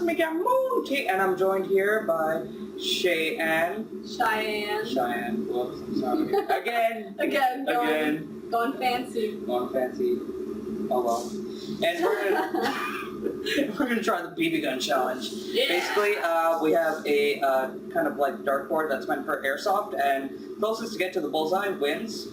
making mooncake, and I'm joined here by Cheyenne. Whoops, I'm sorry. Again. Going fancy. Oh well. And we're gonna try the BB gun challenge. Yeah. Basically, we have a kind of like dartboard that's meant for airsoft, and closest to get to the bullseye wins.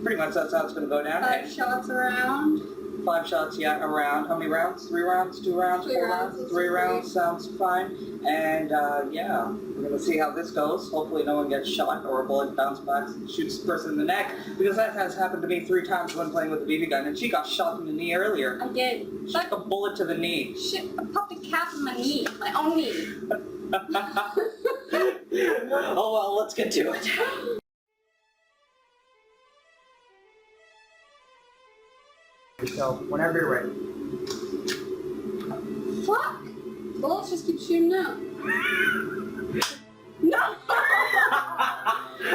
Pretty much that's how it's gonna go down. 5 shots around. 5 shots, yeah, around. How many rounds? 3 rounds? 2 rounds? 4 rounds? 3 rounds sounds fine. And yeah, we're gonna see how this goes. Hopefully no one gets shot or a bullet bounces back and shoots the person in the neck, because that has happened to me 3 times when playing with the BB gun, and she got shot in the knee earlier. I did. She took a bullet to the knee. Shit, I popped a cap in my knee. My own knee. Oh well, let's get to it. So, whenever you're ready. Fuck! Bullets just keep shooting out. No! Am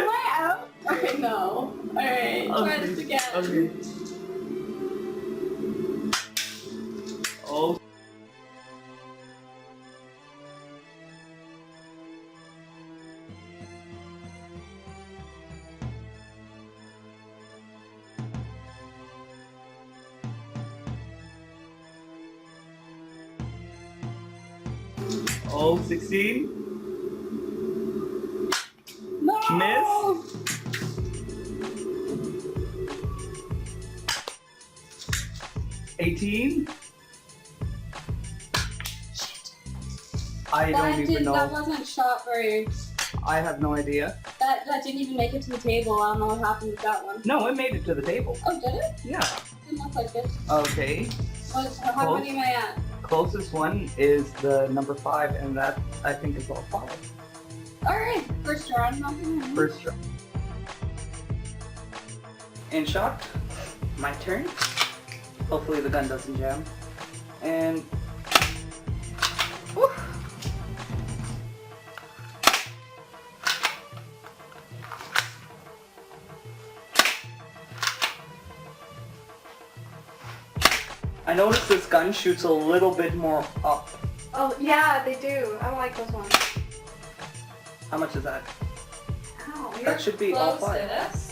I out? Okay, no. Alright, try this again. Okay. Oh. Oh, 16. No! Miss. 18. Shit. I don't even know. That wasn't shot very... I have no idea. That didn't even make it to the table. I don't know what happened with that one. No, it made it to the table. Oh, did it? Yeah. Didn't look like it. Okay. How many am I at? Closest one is the number 5, and that I think is all 5. Alright, first round. First round. And shot. My turn. Hopefully the gun doesn't jam. And whew. I noticed this gun shoots a little bit more up. Oh, yeah, they do. I don't like those ones. How much is that? Ow, That should be all 5.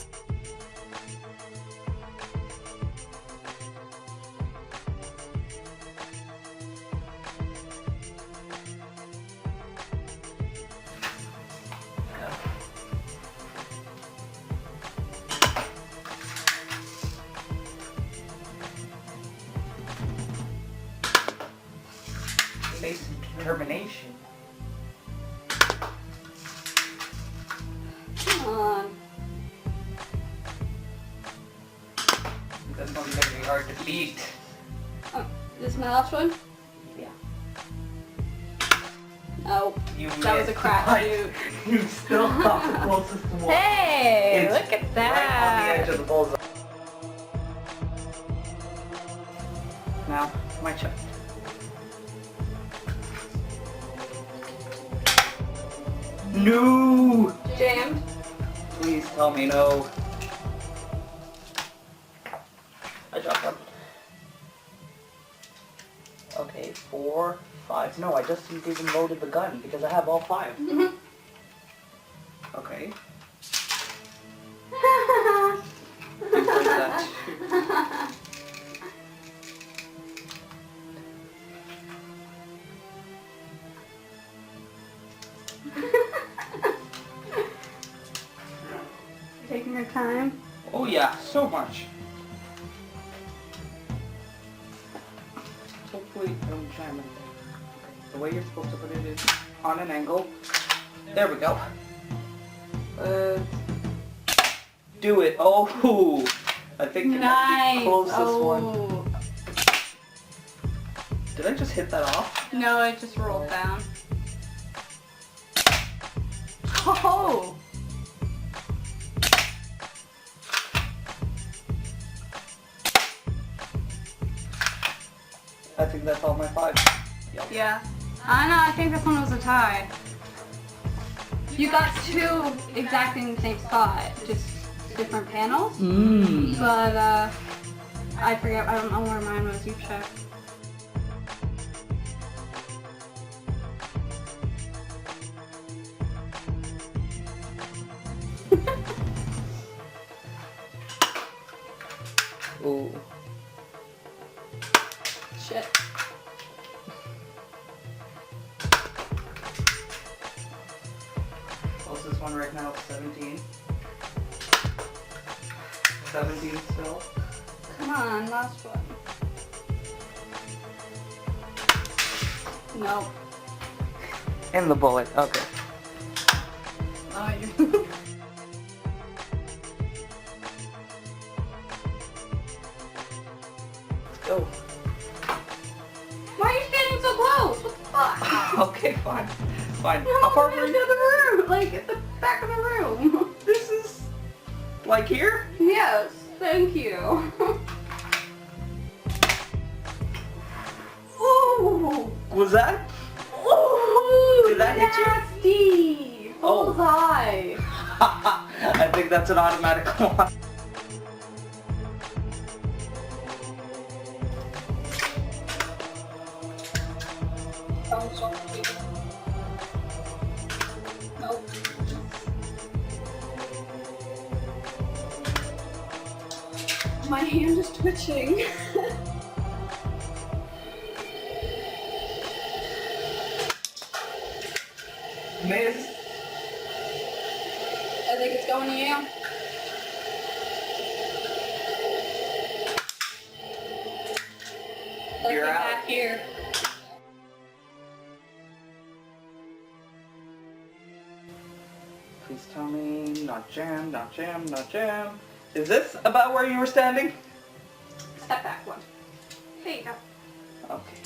Face and determination. Come on. This one's gonna be hard to beat. Oh, this is my last one? Yeah. Oh, You that was a crap shoot. You still got the closest one. Hey, It's look at that. Right on the edge of the bullseye. Now, my check. No! Jammed. Please tell me no. I dropped one. Okay, 4, 5. No, I just even loaded the gun because I have all 5. Mm-hmm. Okay. Things like that. Taking your time. Oh yeah, so much. Hopefully don't jam it. The way you're supposed to put it is on an angle. There we go. Do it. Oh, I think nice. The closest one. Did I just hit that off? No, it just rolled down. Oh! I think that's all my 5. Yep. Yeah. I know, I think this one was a tie. You got 2 exactly in the same spot, just different panels. But, I forget, I don't know where mine was, you check. one right now, 17. 17 still. Come on, last one. Nope. In the bullet, okay. Oh, you. Let's go. Why are you standing so close? What the fuck? Okay, fine. Fine. You're How far all were the you? room, like at the back of the room. This is like here? Yes, thank you. Ooh. Was that? Ooh, Did that hit you? nasty. Oh. Bullseye. I think that's an automatic one. Nope. My hand is twitching. Miss. I think it's going to you. Let's You're get out. back here. Please tell me, not jam, not jam, not jam. Is this about where you were standing? Step back one. There you go. Okay.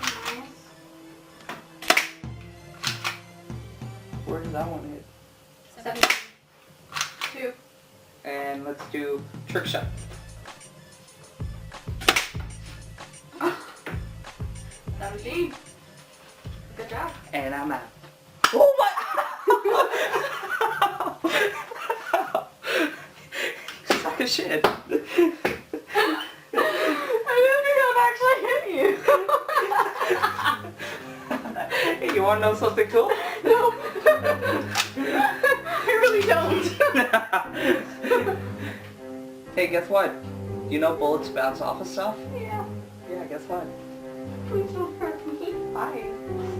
Nice. Where did that one hit? 7, 2. And let's do trick shot. 17. Good job. And I'm out. Oh my! Suck a shit. I didn't think that would actually hit you. Hey, you wanna know something cool? No. I really don't. Hey, guess what? You know bullets bounce off of stuff? Yeah. Yeah, guess what? Please don't hurt me. Bye.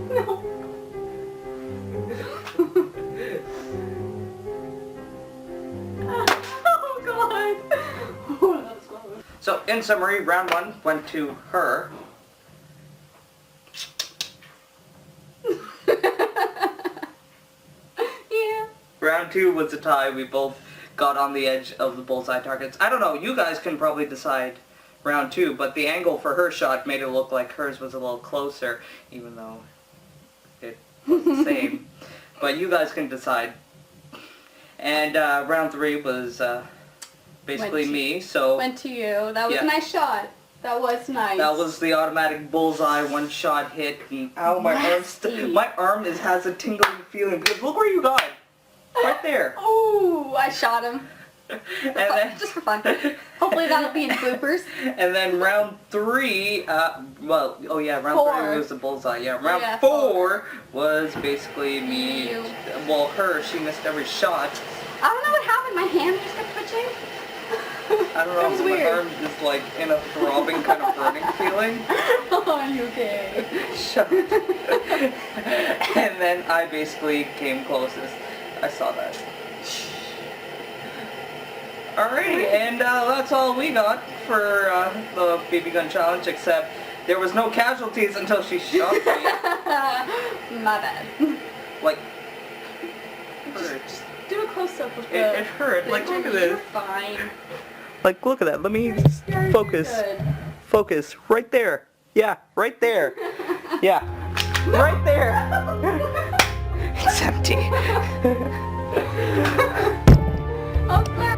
No. Oh god. Oh, that was close. So, in summary, round 1 went to her. Yeah. Round 2 was a tie. We both got on the edge of the bullseye targets. I don't know, you guys can probably decide round 2, but the angle for her shot made it look like hers was a little closer, even though it was the same. But you guys can decide. And round 3 was basically me, so Went to you. That was Yeah. a nice shot. That was nice. that was the automatic bullseye one-shot hit. And, ow, my arm has a tingling feeling because look where you got. Right there. Ooh, I shot him. And then, Just for fun. Hopefully that'll be in bloopers. and then round 3, round 3 was the bullseye. Yeah, round Yeah, 4 was basically me. You. Well, her. She missed every shot. I don't know what happened. My hand just kept twitching. I don't know. It was My weird. arm is like in a throbbing kind of burning feeling. Are you okay? Shut up. And then I basically came closest. I saw that. Alrighty, and that's all we got for the BB gun challenge, except there was no casualties until she shot me. My bad. Like, hurt. Just do a close-up with It hurt. Like, look at You're this. fine. Like, look at that. Let me You're focus. good. Focus. Right there. Yeah, right there. Yeah. Right there. It's empty. Okay.